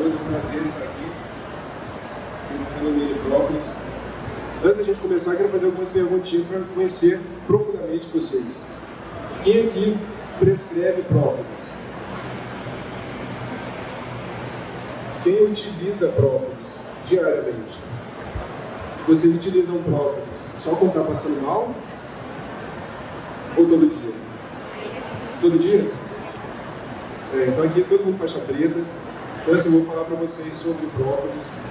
todos, é um prazer estar aqui. Representando o Própolis. Antes da gente começar, eu quero fazer algumas perguntinhas para conhecer profundamente vocês. Quem aqui prescreve própolis? Quem utiliza própolis diariamente? Vocês utilizam própolis só quando está passando mal? Ou todo dia? Todo dia? Então aqui todo mundo faixa preta. Então assim, eu vou falar para vocês sobre própolis.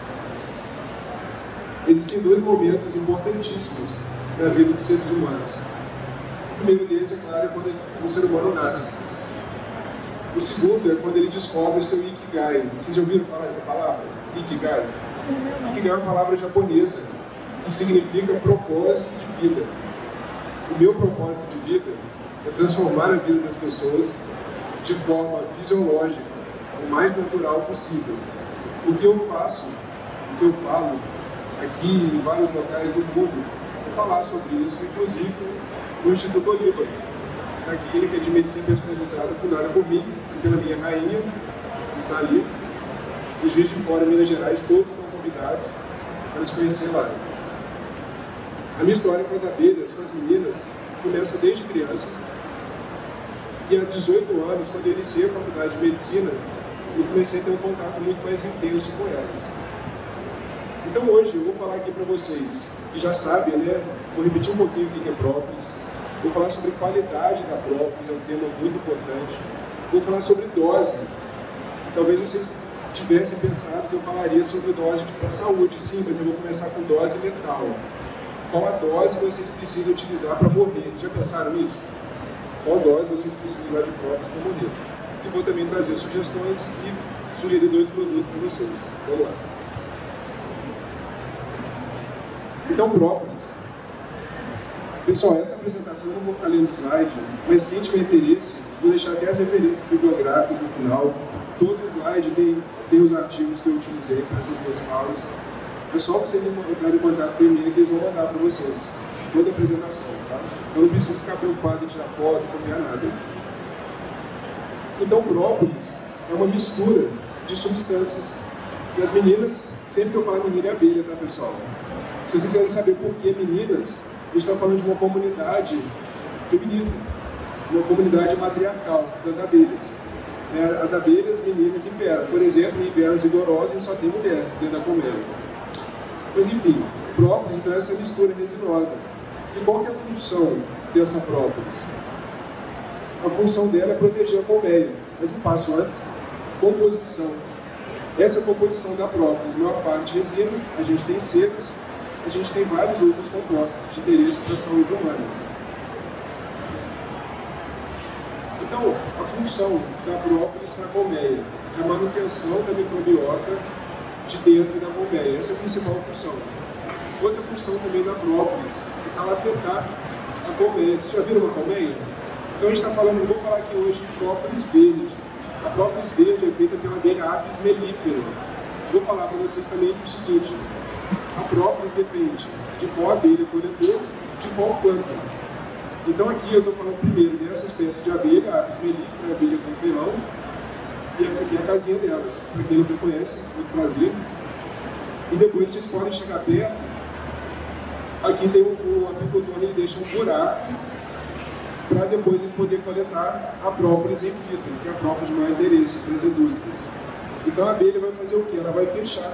Existem dois momentos importantíssimos na vida dos seres humanos. O primeiro deles, é claro, é quando o ser humano nasce. O segundo é quando ele descobre o seu Ikigai. Vocês já ouviram falar essa palavra? Ikigai? Ikigai é uma palavra japonesa que significa propósito de vida. O meu propósito de vida é transformar a vida das pessoas de forma fisiológica, o mais natural possível. O que eu faço, o que eu falo aqui em vários locais do mundo, é falar sobre isso, inclusive no Instituto Olímpio, na clínica de medicina personalizada fundada por mim e pela minha rainha, que está ali. E Juiz de Fora, Minas Gerais, todos estão convidados para nos conhecer lá. A minha história com as abelhas, com as meninas, começa desde criança. E há 18 anos, quando eu iniciei a faculdade de medicina, eu comecei a ter um contato muito mais intenso com elas. Então hoje eu vou falar aqui para vocês, que já sabem, né? Vou repetir um pouquinho o que é própolis. Vou falar sobre qualidade da própolis, é um tema muito importante. Vou falar sobre dose. Talvez vocês tivessem pensado que eu falaria sobre dose para a saúde, sim, mas eu vou começar com dose letal. Qual a dose vocês precisam utilizar para morrer? Já pensaram nisso? Qual dose vocês precisam usar de própolis para morrer? E vou também trazer sugestões e sugerir 2 produtos para vocês. Vamos lá. Então, própolis. Pessoal, essa apresentação eu não vou ficar lendo o slide, mas quem tiver interesse, vou deixar até as referências bibliográficas no final. Todo slide tem os artigos que eu utilizei para essas minhas falas. É só vocês entrarem em contato com o e-mail que eles vão mandar para vocês. Toda a apresentação, tá? Então não precisa ficar preocupado em tirar foto, copiar nada. Então, própolis é uma mistura de substâncias. E as meninas, sempre que eu falo menina é abelha, tá, pessoal? Se vocês quiserem saber por que meninas, a gente está falando de uma comunidade feminista, uma comunidade matriarcal das abelhas. As abelhas meninas imperam. Por exemplo, em invernos rigorosos, a gente só tem mulher dentro da colmeia. Mas enfim, própolis, então, é essa mistura resinosa. E qual que é a função dessa própolis? A função dela é proteger a colmeia. Mas um passo antes, composição. Essa é a composição da própolis. A maior parte resina, a gente tem secas, a gente tem vários outros compostos de interesse para a saúde humana. Então, a função da própolis para a colmeia é a manutenção da microbiota de dentro da colmeia. Essa é a principal função. Outra função também da própolis é calafetar a colmeia. Vocês já viram uma colmeia? Então a gente está falando, eu vou falar aqui hoje de própolis verde. A própolis verde é feita pela abelha Apis mellifera. Vou falar para vocês também o seguinte: a própolis depende de qual abelha coletor, de qual planta. Então aqui eu estou falando primeiro dessa espécie de abelha, Apis mellifera, abelha com feirão, e essa aqui é a casinha delas. Para quem não conhece, muito prazer. E depois vocês podem chegar perto. Aqui tem o apicultor, ele deixa um buraco para depois ele poder coletar a própolis em fita, que é a própolis de maior endereço para as indústrias. Então a abelha vai fazer o quê? Ela vai fechar.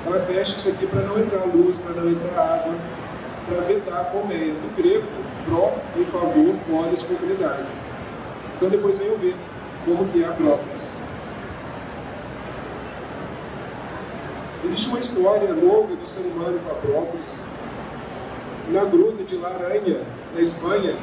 Ela fecha isso aqui para não entrar luz, para não entrar água, para vedar a colmeia. Do grego, pró, em favor, polis, comunidade. Então depois venham ver como que é a própolis. Existe uma história longa do ser humano com a própolis. Na gruta de Laranha, na Espanha,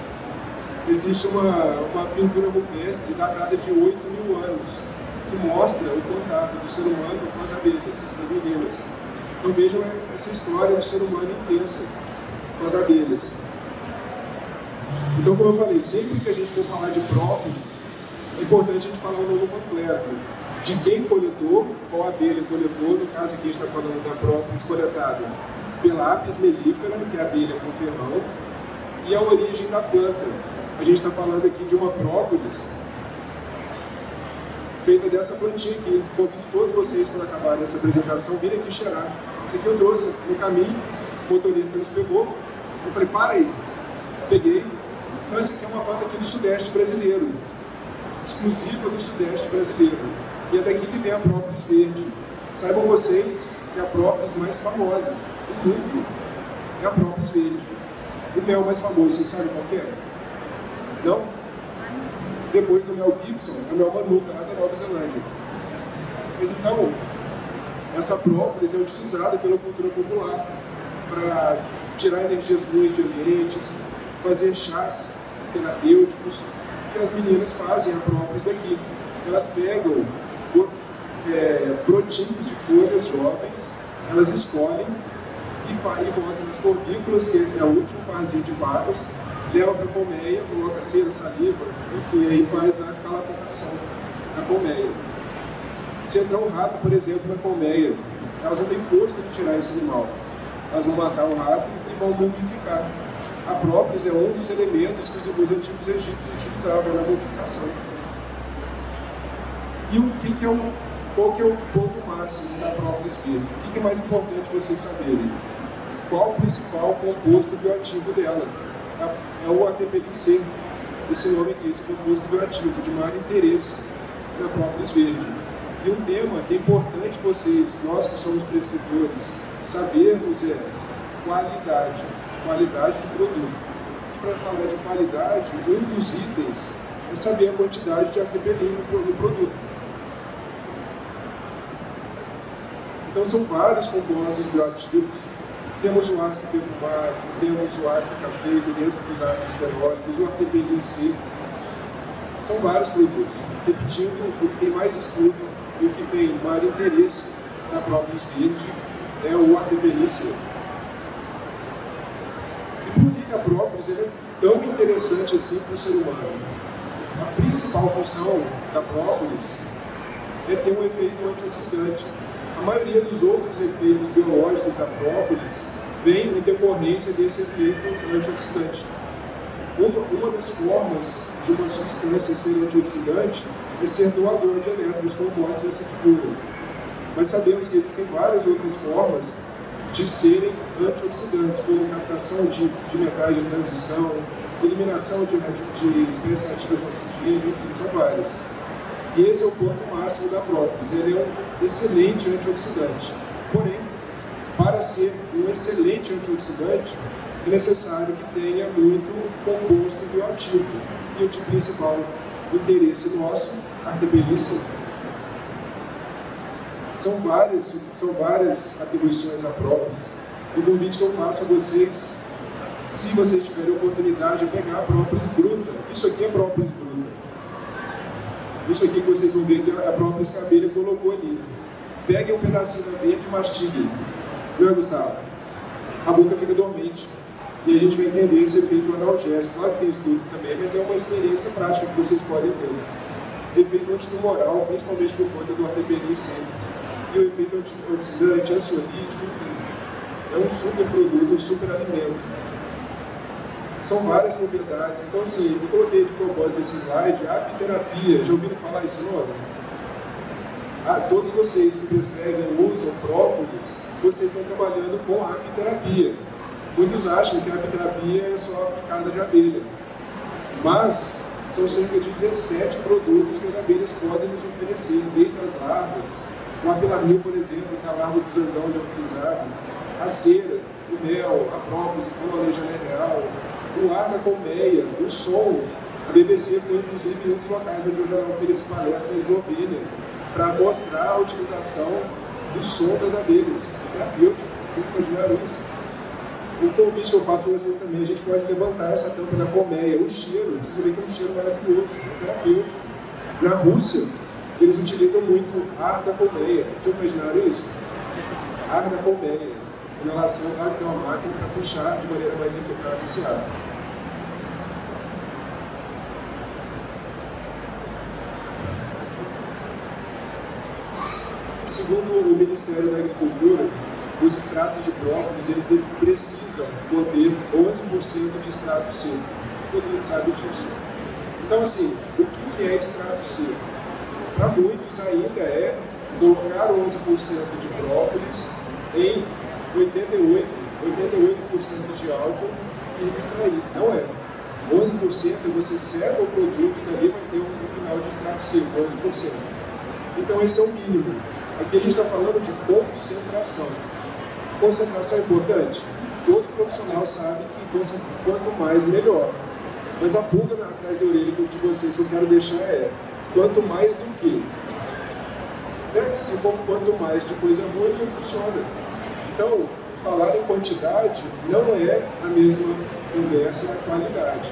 existe uma pintura rupestre datada de 8.000 anos, que mostra o contato do ser humano com as abelhas, as meninas. Então vejam essa história do ser humano intensa com as abelhas. Então, como eu falei, sempre que a gente for falar de própolis, é importante a gente falar o nome completo. De quem coletou, qual abelha coletou, no caso aqui a gente está falando da própolis coletada pela Apis mellifera, que é a abelha com ferrão, e a origem da planta. A gente está falando aqui de uma própolis feita dessa plantinha aqui. Convido todos vocês, quando acabarem essa apresentação, virem aqui cheirar. Isso aqui eu trouxe no caminho, o motorista nos pegou. Eu falei, para aí. Peguei. Então, essa aqui é uma planta aqui do Sudeste brasileiro, exclusiva do Sudeste brasileiro. E é daqui que vem a própolis verde. Saibam vocês que a própolis mais famosa do mundo é a própolis verde. O mel mais famoso, vocês sabem qual que é? Não? Depois do mel Gibson, é o mel Manuka, lá da Nova Zelândia. Mas então, essa própolis é utilizada pela cultura popular para tirar energias ruins de ambientes, fazer chás terapêuticos, que as meninas fazem a própolis daqui. Elas pegam brotinhos de folhas jovens, elas escolhem e botam nas fornículas, que é o último parzinho de patas, leva para a colmeia, coloca cera, saliva, enfim, aí faz a calafetação da colmeia. Se entrar um rato, por exemplo, na colmeia, elas não têm força de tirar esse animal. Elas vão matar o rato e vão mumificar. A própolis é um dos elementos que os antigos egípcios utilizavam na mumificação. E qual que é o ponto máximo da própolis verde? O que é mais importante vocês saberem? Qual o principal composto bioativo dela? É o ATP-C, esse nome aqui, esse composto bioativo, de maior interesse na própolis verde. E um tema que é importante vocês, nós que somos prescritores, sabermos é qualidade do produto. E para falar de qualidade, um dos itens é saber a quantidade de ATP-lin no produto. Então são vários compostos bioativos. Temos o ácido percumático, temos o ácido cafeico dentro dos ácidos fenólicos, o ATP-C. São vários produtos. Repetindo, o que tem mais estudo e o que tem maior interesse na própolis verde é o ATP-C. E por que a própolis é tão interessante assim para o ser humano? A principal função da própolis é ter um efeito antioxidante. A maioria dos outros efeitos biológicos da própolis vem em decorrência desse efeito antioxidante. Uma das formas de uma substância ser antioxidante é ser doador de elétrons, como mostra essa figura. Mas sabemos que existem várias outras formas de serem antioxidantes, como captação de metais de transição, eliminação de espécies ativas de oxigênio, enfim, são várias. E esse é o ponto máximo da própolis. Ele é um excelente antioxidante. Porém, para ser um excelente antioxidante, é necessário que tenha muito composto bioativo. E o de principal interesse nosso, ATP-C. São várias atribuições à própolis. O convite que eu faço a vocês, se vocês tiverem oportunidade de pegar a própolis bruta. Isso aqui é própolis bruta. Isso aqui que vocês vão ver que a própria escabelha colocou ali. Peguem um pedacinho da verde e mastiguem. Não é, Gustavo? A boca fica dormente. E a gente vai entender esse efeito analgésico. Claro que tem estudos também, mas é uma experiência prática que vocês podem ter. Efeito antitumoral, principalmente por conta do ATP-C. E o efeito antioxidante, ansiolítico, enfim. É um super produto, um super alimento. São várias propriedades. Então, assim, eu coloquei de propósito esse slide, a apiterapia. Já ouviram falar esse nome? Todos vocês que prescrevem e usam própolis, vocês estão trabalhando com a apiterapia. Muitos acham que a apiterapia é só picada de abelha. Mas são cerca de 17 produtos que as abelhas podem nos oferecer, desde as larvas, o apilarnil, por exemplo, que é a larva do zangão liofilizado, a cera, o mel, a própolis, o colalejane real, o ar da colmeia, o som. A BBC foi inclusive em um dos locais onde eu já ofereci palestra na Eslovênia para mostrar a utilização do som das abelhas. É terapêutico. Vocês imaginaram isso? O convite que eu faço para vocês também, a gente pode levantar essa tampa da colmeia. O cheiro, vocês verem que é um cheiro maravilhoso, é terapêutico. Na Rússia, eles utilizam muito ar da colmeia. Já imaginaram isso? Ar da colmeia. Em relação, claro que tem uma máquina para puxar de maneira mais eficaz esse ar. Segundo o Ministério da Agricultura, os extratos de própolis eles precisam conter 11% de extrato seco. Todo mundo sabe disso. Então, assim, o que é extrato seco? para muitos ainda é colocar 11% de própolis em 88% de álcool e extrair. Não é. 11% você seca o produto e dali vai ter um final de extrato seco, 11%. Então esse é o mínimo. Aqui a gente está falando de concentração. Concentração é importante? Todo profissional sabe que quanto mais, melhor. Mas a pulga atrás da orelha de vocês que eu quero deixar é quanto mais do que. Se for quanto mais de coisa ruim, não funciona. Então, falar em quantidade não é a mesma conversa na qualidade.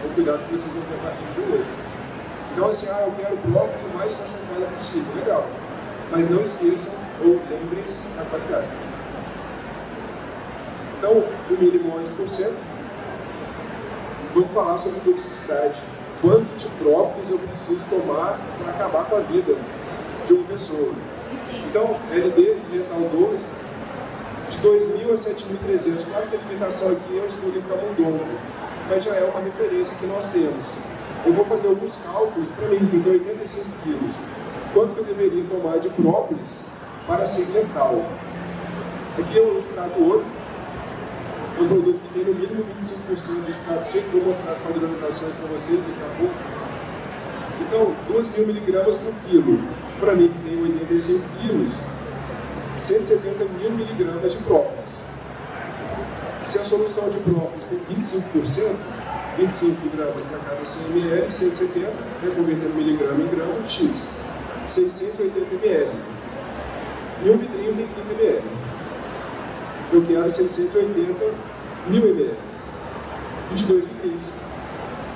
É o cuidado que vocês vão ter a partir de hoje. Então, assim, eu quero própolis o mais concentrado possível. Legal. Mas não esqueçam ou lembrem-se da qualidade. Então, o mínimo 11%. Vamos falar sobre toxicidade. Quanto de própolis eu preciso tomar para acabar com a vida de uma pessoa? Então, LB letal 12, de 2.000 a 7.300. Claro que a limitação aqui é o estudo em camundongo, mas já é uma referência que nós temos. Eu vou fazer alguns cálculos para mim, que eu tenho 85 quilos. Quanto que eu deveria tomar de própolis para ser letal? Aqui é o extrato ouro. É um produto que tem no mínimo 25% de extrato seco. Vou mostrar as padronizações para vocês daqui a pouco. Então, 2.000 miligramas por quilo. Para mim, que tem 85 quilos, 170.000 miligramas de própolis. Se a solução de própolis tem 25%, 25 gramas para cada 100 ml, 170, convertendo miligrama em grama, X. 680 ml. E um vidrinho tem 30 ml. Eu quero 680 mil ml. 22 vidrinhos.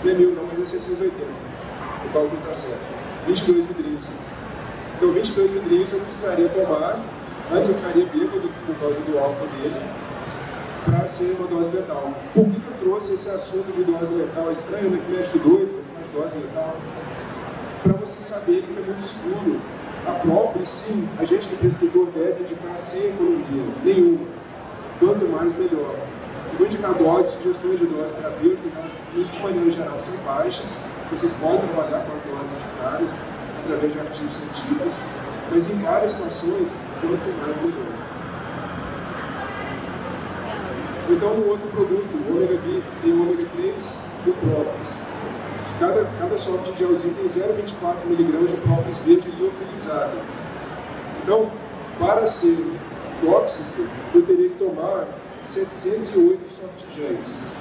Não é 1000 não, mas é 680. O cálculo está certo. 22 vidrinhos. Então 22 vidrinhos eu precisaria tomar, antes eu ficaria bêbado por causa do álcool dele, para ser uma dose letal. Por que eu trouxe esse assunto de dose letal? É estranho, né? Que médico doido faz dose letal. Para vocês saberem que é muito seguro. A própolis, sim, a gente que é prescritor deve indicar sem economia nenhuma. Quanto mais, melhor. Eu vou indicar doses, sugestões de doses terapêuticas, elas, de maneira geral, são baixas. Vocês podem trabalhar com as doses indicadas através de artigos científicos, mas em várias situações, quanto mais, melhor. Então, no outro produto, o ômega B, tem o ômega 3 e o própolis. Cada soft gelzinho tem 0,24 mg de própolis verde liofilizado. Então, para ser tóxico, eu teria que tomar 708 soft gels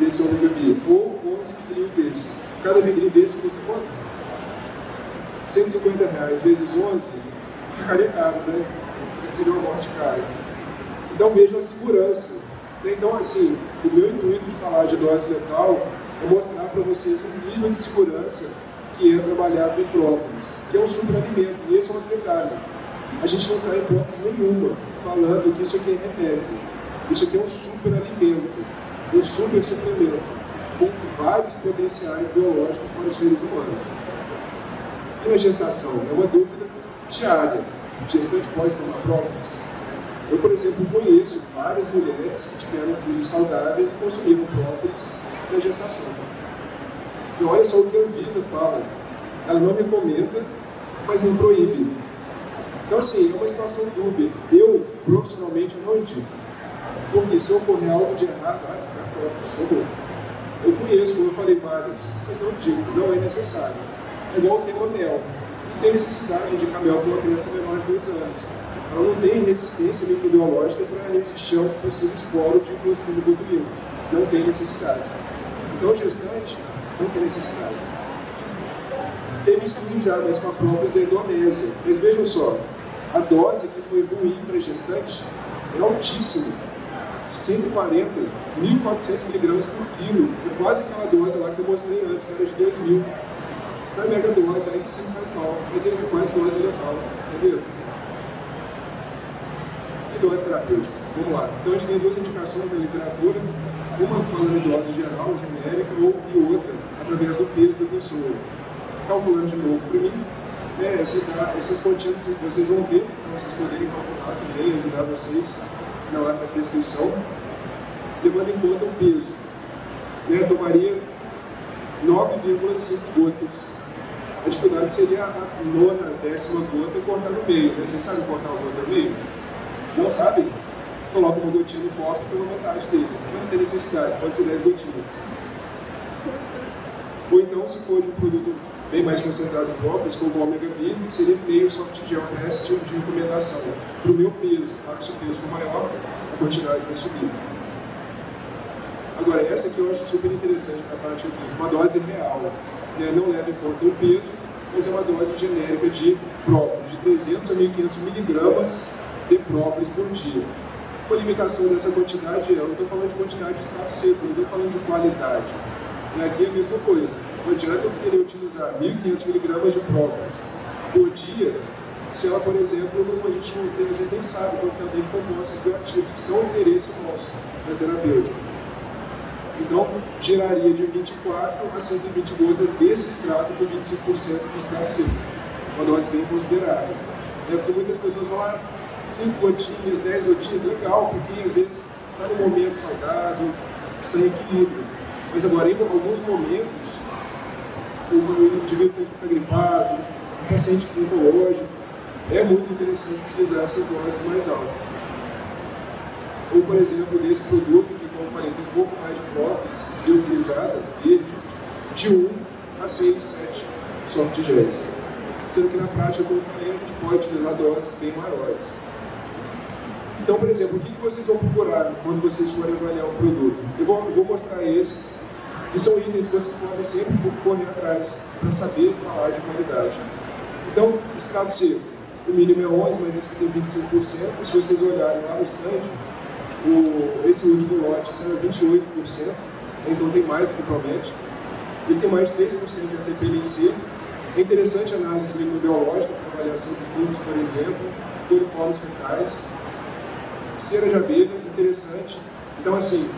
desse ômega B, ou 11 vidrinhos desse. Cada vidrinho desse custa quanto? R$150 vezes 11, ficaria caro, né? Seria uma morte cara. Então vejam a segurança. Então, assim, o meu intuito de falar de dose letal é mostrar para vocês o nível de segurança que é trabalhar com própolis, que é um superalimento. E esse é um detalhe. A gente não está em hipótese nenhuma falando que isso aqui é remédio. Isso aqui é um superalimento, um super suplemento, com vários potenciais biológicos para os seres humanos. E na gestação? É uma dúvida diária. O gestante pode tomar própolis? Eu, por exemplo, conheço várias mulheres que tiveram filhos saudáveis e consumiram própolis na gestação. E olha só o que a Anvisa fala. Ela não recomenda, mas não proíbe. Então, assim, é uma situação dúbia. Eu, profissionalmente, não indico. Porque se ocorrer algo de errado, vai própolis, acabou. Eu conheço, como eu falei, várias, mas não indico, não é necessário. É igual o tema mel. Não tem necessidade de indicar mel para uma criança menor de 2 anos. Ela não tem resistência microbiológica para resistir ao possível esporo de Clostridium botulinum. Não tem necessidade. Então, gestante, não tem necessidade. Teve estudo já, mas com a própolis da Indonésia. Mas vejam só, a dose que foi ruim para gestante é altíssima. 140, 1.400 miligramas por quilo. É quase aquela dose lá que eu mostrei antes, que era de 2.000. Então, a mega dose aí sim faz mal, mas ele é quase dose letal, entendeu? E dose terapêutica. Vamos lá. Então, a gente tem 2 indicações na literatura, uma falando de dose geral, genérica, e outra através do peso da pessoa. Calculando de novo para mim, essas quantias vocês vão ver, para vocês poderem calcular também, ajudar vocês na hora da prescrição, levando em conta o peso. Tomaria 9,5 gotas A dificuldade seria a nona, décima gota cortar no meio. Né? Vocês sabem cortar uma gota no meio? Não sabem? Coloca uma gotinha no copo e toma metade dele. Não tem necessidade, pode ser 10 gotinhas. Ou então, se for de um produto bem mais concentrado em própolis, como o ômega B, seria meio soft gel para esse tipo de recomendação. Para o meu peso, se o peso for maior, a quantidade vai subir. Agora, essa aqui eu acho super interessante na parte aqui, uma dose real. Né? Não leva em conta o peso, mas é uma dose genérica de própolis, de 300 a 1.500 miligramas de própolis por dia. Com a limitação dessa quantidade, eu não estou falando de quantidade de extrato seco, eu não estou falando de qualidade. E aqui é a mesma coisa. Não adianta eu querer utilizar 1.500 miligramas de própolis por dia, se ela, por exemplo, a gente às vezes nem sabe quanto ela tem de compostos bioativos, que são interesse nosso na terapêutica. Então, geraria de 24 a 120 gotas desse extrato com 25% de extrato seco. Uma dose bem considerável. Porque muitas pessoas falam, 5 gotinhas, 10 gotinhas, legal, porque às vezes está no momento saudável, está em equilíbrio. Mas agora, em alguns momentos, o indivíduo está gripado, o paciente com oncológico, é muito interessante utilizar essas doses mais altas. Ou, por exemplo, nesse produto, que, como eu falei, tem um pouco mais de própolis liofilizada, verde, de 1 a 6, 7 soft gels. Sendo que na prática, como eu falei, a gente pode utilizar doses bem maiores. Então, por exemplo, o que vocês vão procurar quando vocês forem avaliar um produto? Eu vou mostrar esses, e são itens que vocês podem sempre correr atrás para saber falar de qualidade. Então, extrato seco, o mínimo é 11, mas esse aqui tem 25%. Se vocês olharem lá no stand, esse último lote será 28%, então tem mais do que promete. Ele tem mais de 3% de ATP em C. É interessante a análise microbiológica para avaliação de fungos, por exemplo, coliformes fecais. Cera de abelha, interessante. Então, assim,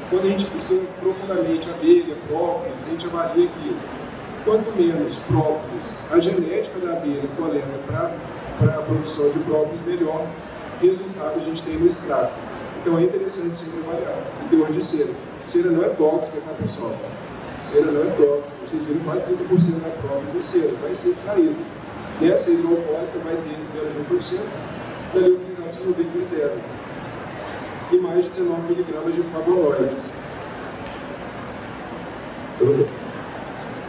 quando a gente estuda profundamente abelha, própolis, a gente avalia que quanto menos própolis a genética da abelha coleta para a produção de própolis, melhor resultado a gente tem no extrato. Então é interessante sempre avaliar o teor de cera. Cera não é tóxica, tá, pessoal? Cera não é tóxica. Vocês viram quase 30% da própolis é cera, vai ser extraído. Nessa hidroalcoólica vai ter menos de 1%, da liofilizada vocês vão ver que é zero. E mais de 19 miligramas de flavonoides.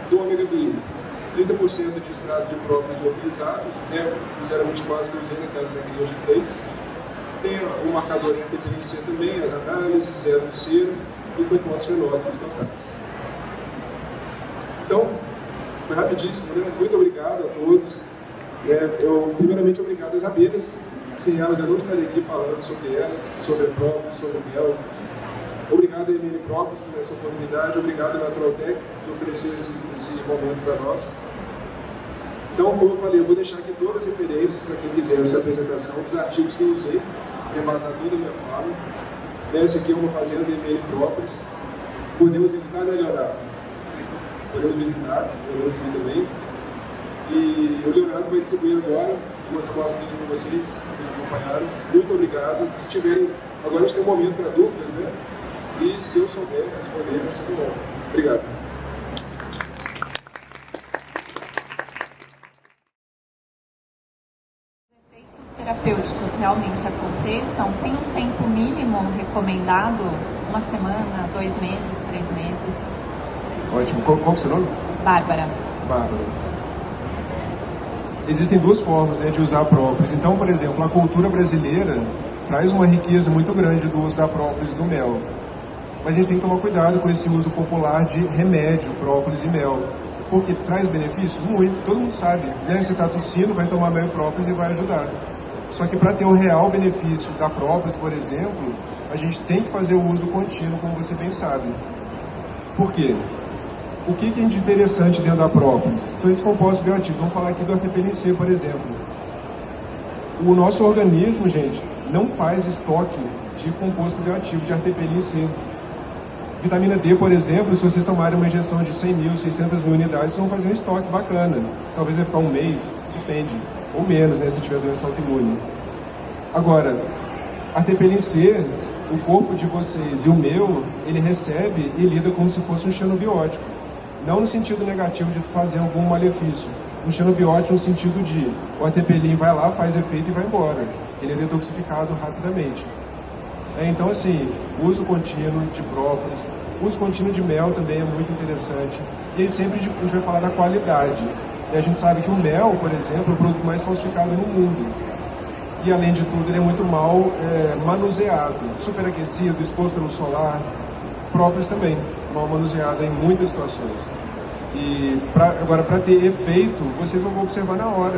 Do ômega B, 30% de extrato de própolis liofilizado, né, com 0,24 dozena, aquelas regrinhas de 3. Tem o marcador em ATP também, as análises, zero de cera e compostos fenólicos totais. Então, foi rapidíssimo, né? Muito obrigado a todos. Primeiramente, obrigado às abelhas. Sem elas, eu não estaria aqui falando sobre elas, sobre a própolis, sobre o mel. Obrigado a MN Própolis por essa oportunidade. Obrigado a Naturaltec por oferecer esse momento para nós. Então, como eu falei, eu vou deixar aqui todas as referências para quem quiser essa apresentação dos artigos que eu usei para embasar toda a minha fala. Essa aqui é uma fazenda de MN Própolis. Podemos visitar, né, Leonardo? Podemos visitar, eu fui também. E o Leonardo vai distribuir agora umas amostrinhas para vocês, que nos acompanharam. Muito obrigado. Se tiverem, agora a gente tem um momento para dúvidas, né? E se eu souber responder, vai ser bom. Obrigado. Efeitos terapêuticos realmente aconteçam, tem um tempo mínimo recomendado? Uma semana, 2 meses, 3 meses? Ótimo. Qual que é o seu nome? Bárbara. Bárbara. Existem duas formas, né, de usar a própolis. Então, por exemplo, a cultura brasileira traz uma riqueza muito grande do uso da própolis e do mel. Mas a gente tem que tomar cuidado com esse uso popular de remédio, própolis e mel. Porque traz benefício? Muito. Todo mundo sabe, né? Você está tossindo, vai tomar mel e própolis e vai ajudar. Só que para ter o real benefício da própolis, por exemplo, a gente tem que fazer o uso contínuo, como você bem sabe. Por quê? O que é de interessante dentro da própolis? São esses compostos bioativos. Vamos falar aqui do ATP-C, por exemplo. O nosso organismo, gente, não faz estoque de composto bioativo, de ATP-C. Vitamina D, por exemplo, se vocês tomarem uma injeção de 100 mil, 600 mil unidades, vocês vão fazer um estoque bacana. Talvez vai ficar um mês, depende. Ou menos, né, se tiver doença autoimune. Agora, ATP-C, o corpo de vocês e o meu, ele recebe e lida como se fosse um xenobiótico. Não no sentido negativo de fazer algum malefício, um xenobiótico no sentido de o atepelim vai lá, faz efeito e vai embora. Ele é detoxificado rapidamente. Então, assim, uso contínuo de própolis, uso contínuo de mel também é muito interessante. E aí sempre a gente vai falar da qualidade. E a gente sabe que o mel, por exemplo, é o produto mais falsificado no mundo. E, além de tudo, ele é muito mal manuseado, superaquecido, exposto à luz solar. Própolis também, mal manuseado em muitas situações. E agora, para ter efeito, você vai observar na hora.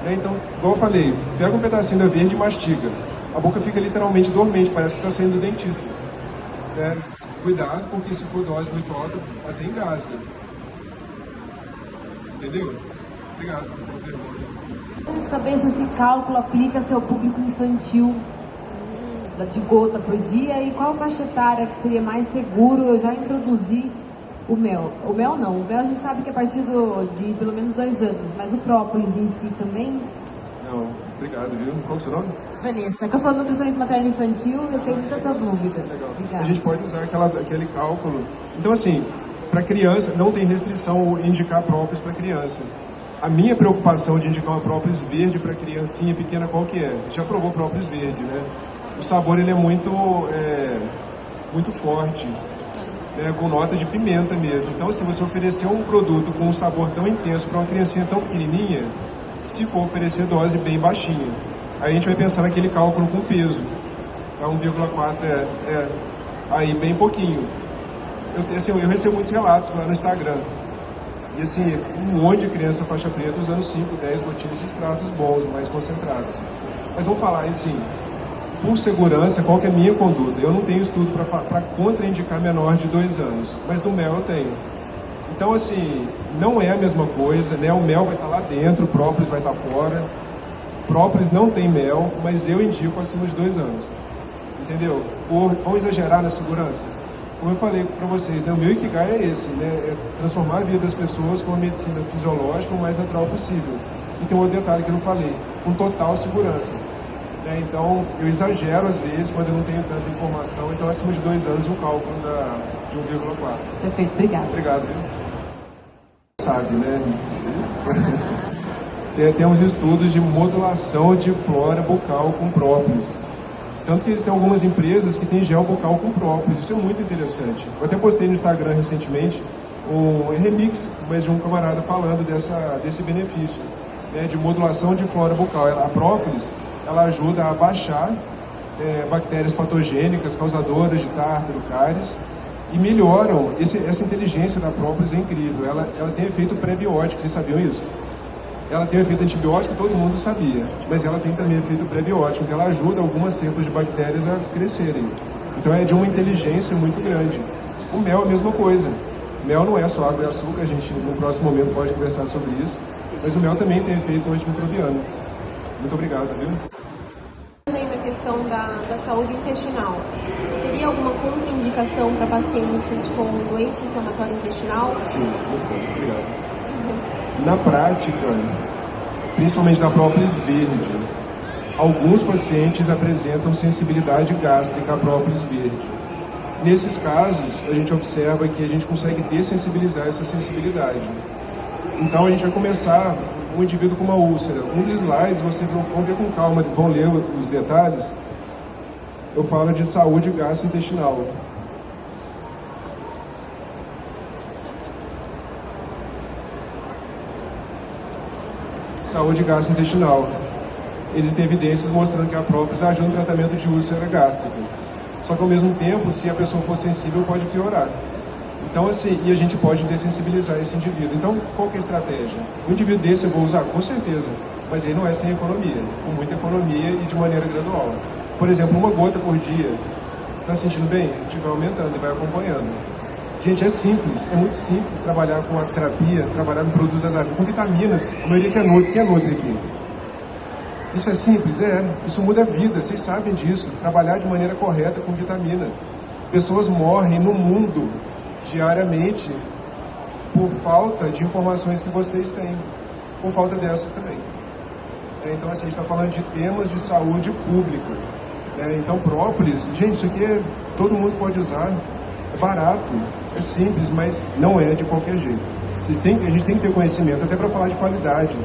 Né? Então, igual eu falei, pega um pedacinho da verde e mastiga. A boca fica literalmente dormente, parece que está saindo do dentista. Cuidado, porque se for dose muito alta, até engasga. Entendeu? Obrigado pela pergunta. Saber se esse cálculo aplica-se ao público infantil de gota por dia e qual faixa etária que seria mais seguro. Eu já introduzi o mel. O mel não, o mel a gente sabe que é a partir de pelo menos 2 anos, mas o própolis em si também? Não, obrigado, viu? Qual que é o seu nome? Vanessa, que eu sou nutricionista materno infantil e eu tenho muita essa dúvida. Legal. Obrigada. A gente pode usar aquele cálculo. Então, assim, para criança, não tem restrição indicar própolis para criança. A minha preocupação de indicar uma própolis verde para criancinha pequena, qual que é? Já provou própolis verde, né? O sabor, ele é muito forte, né? Com notas de pimenta mesmo. Então, se você oferecer um produto com um sabor tão intenso para uma criancinha tão pequenininha, se for oferecer dose bem baixinha, aí a gente vai pensar naquele cálculo com peso. Tá? 1,4 aí bem pouquinho. Eu recebo muitos relatos lá no Instagram. E assim, um monte de criança faixa preta usando 5, 10 gotinhas de extratos bons, mais concentrados. Mas vamos falar assim, por segurança, qual que é a minha conduta? Eu não tenho estudo para contraindicar menor de 2 anos, mas do mel eu tenho. Então, assim, não é a mesma coisa, né? O mel vai estar lá dentro, o própolis vai estar fora. Própolis não tem mel, mas eu indico acima de 2 anos. Entendeu? Vamos exagerar na segurança? Como eu falei para vocês, né? O meu Ikigai é esse, né? É transformar a vida das pessoas com uma medicina fisiológica o mais natural possível. E tem um outro detalhe que eu não falei, com total segurança. Né? Então, eu exagero às vezes quando eu não tenho tanta informação. Então, acima de 2 anos, o cálculo de 1,4. Perfeito, obrigada. Obrigado, viu? Sabe, né? Tem uns estudos de modulação de flora bucal com própolis. Tanto que existem algumas empresas que têm gel bucal com própolis. Isso é muito interessante. Eu até postei no Instagram recentemente um remix, mas de um camarada falando desse benefício, né, de modulação de flora bucal. A própolis, ela ajuda a baixar bactérias patogênicas causadoras de tártaro, cáries, e melhoram. Essa inteligência da própolis é incrível. Ela tem efeito pré-biótico, vocês sabiam isso? Ela tem efeito antibiótico, todo mundo sabia, mas ela tem também efeito pré-biótico, então ela ajuda algumas cepas de bactérias a crescerem. Então é de uma inteligência muito grande. O mel é a mesma coisa. Mel não é só água e açúcar, a gente no próximo momento pode conversar sobre isso, mas o mel também tem efeito antimicrobiano. Muito obrigado, viu? Também na questão da saúde intestinal, teria alguma contraindicação para pacientes com doença inflamatória intestinal? Sim, muito bom, obrigado. Na prática, principalmente da própolis verde, alguns pacientes apresentam sensibilidade gástrica à própolis verde. Nesses casos, a gente observa que a gente consegue dessensibilizar essa sensibilidade. Então, a gente vai começar um indivíduo com uma úlcera. Um dos slides, vocês vão ver com calma, vão ler os detalhes. Eu falo de saúde gastrointestinal. Saúde gastrointestinal. Existem evidências mostrando que a própolis ajuda no tratamento de úlcera gástrica. Só que ao mesmo tempo, se a pessoa for sensível, pode piorar. Então, assim, e a gente pode dessensibilizar esse indivíduo. Então, qual que é a estratégia? Um indivíduo desse eu vou usar? Com certeza. Mas aí não é sem economia. Com muita economia e de maneira gradual. Por exemplo, 1 gota por dia. Está sentindo bem? A gente vai aumentando e vai acompanhando. Gente, é simples, é muito simples trabalhar com a terapia, trabalhar com produtos das abelhas, com vitaminas. A maioria quem é Nutri aqui. Isso é simples? Isso muda a vida, vocês sabem disso. Trabalhar de maneira correta com vitamina. Pessoas morrem no mundo diariamente por falta de informações que vocês têm, por falta dessas também. Então, assim, a gente está falando de temas de saúde pública. Então, própolis, gente, isso aqui todo mundo pode usar, é barato, é simples, mas não é de qualquer jeito. A gente tem que ter conhecimento, até para falar de qualidade.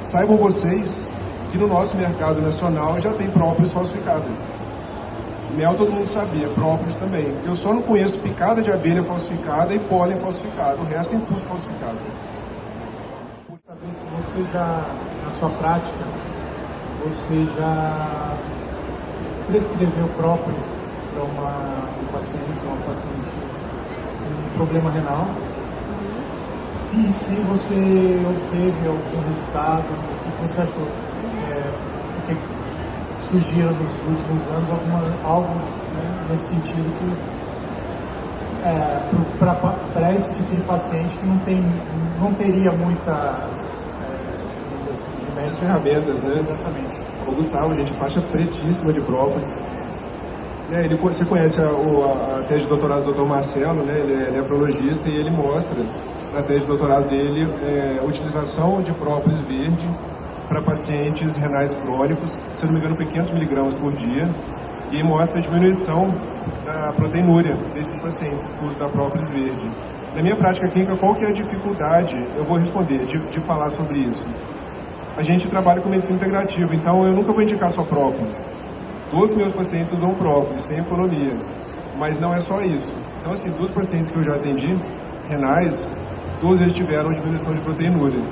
Saibam vocês que no nosso mercado nacional já tem própolis falsificada. Mel todo mundo sabia, própolis também. Eu só não conheço picada de abelha falsificada e pólen falsificado. O resto tem tudo falsificado. Saber se você já, na sua prática, você já prescreveu própolis para um paciente com problema renal. Se você obteve algum resultado, o que você achou? O que surgiram nos últimos anos, algo, né, nesse sentido que para esse tipo de paciente que não teria muitas ferramentas, né? Exatamente. O Gustavo, gente, faixa pretíssima de própolis. Você conhece a tese de doutorado do Dr. Marcelo, né? Ele é nefrologista e ele mostra na tese de doutorado dele a utilização de própolis verde para pacientes renais crônicos. Se eu não me engano, foi 500 miligramas por dia. E mostra a diminuição da proteinúria desses pacientes, o uso da própolis verde. Na minha prática clínica, qual que é a dificuldade, eu vou responder, de falar sobre isso? A gente trabalha com medicina integrativa, então eu nunca vou indicar só própolis. Todos os meus pacientes usam própolis, sem economia. Mas não é só isso. Então, assim, dos pacientes que eu já atendi, renais, todos eles tiveram diminuição de proteinúria.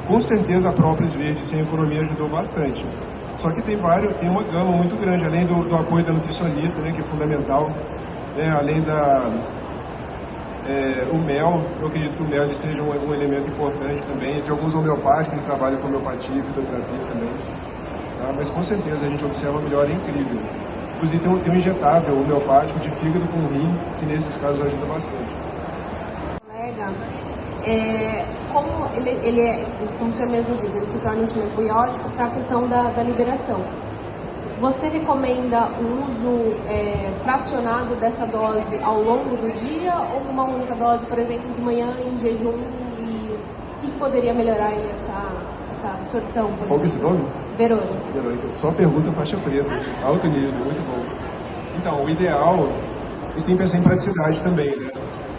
Com certeza a própolis verde sem economia ajudou bastante. Só que tem uma gama muito grande, além do apoio da nutricionista, né, que é fundamental, né, além o mel, eu acredito que o mel ele seja um elemento importante também, de alguns homeopáticos, eles trabalham com homeopatia e fitoterapia também, tá? Mas com certeza a gente observa uma melhora incrível. Inclusive tem um injetável homeopático de fígado com rim, que nesses casos ajuda bastante. Colega, como ele é, como o senhor mesmo diz, ele se torna um instrumento biótico para a questão da liberação. Você recomenda o uso fracionado dessa dose ao longo do dia ou uma única dose, por exemplo, de manhã em jejum? E o que poderia melhorar aí essa absorção? Qual que é esse nome? Verônica. Verônica, só pergunta faixa preta, alto nível, muito bom. Então, o ideal, a gente tem que pensar em praticidade também, né?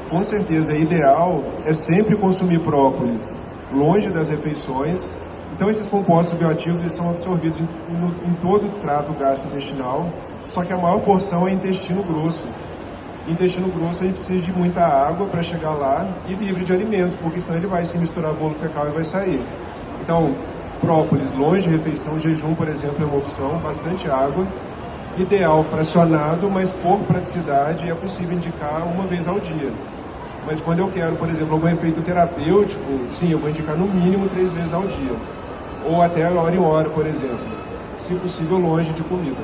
Com certeza, ideal é sempre consumir própolis longe das refeições. Então, esses compostos bioativos eles são absorvidos em todo o trato gastrointestinal, só que a maior porção é intestino grosso. Intestino grosso a gente precisa de muita água para chegar lá e livre de alimentos, porque senão ele vai se misturar bolo fecal e vai sair. Então, própolis longe de refeição, jejum, por exemplo, é uma opção, bastante água. Ideal fracionado, mas por praticidade é possível indicar uma vez ao dia. Mas quando eu quero, por exemplo, algum efeito terapêutico, sim, eu vou indicar no mínimo 3 vezes ao dia. Ou até hora em hora, por exemplo. Se possível, longe de comida.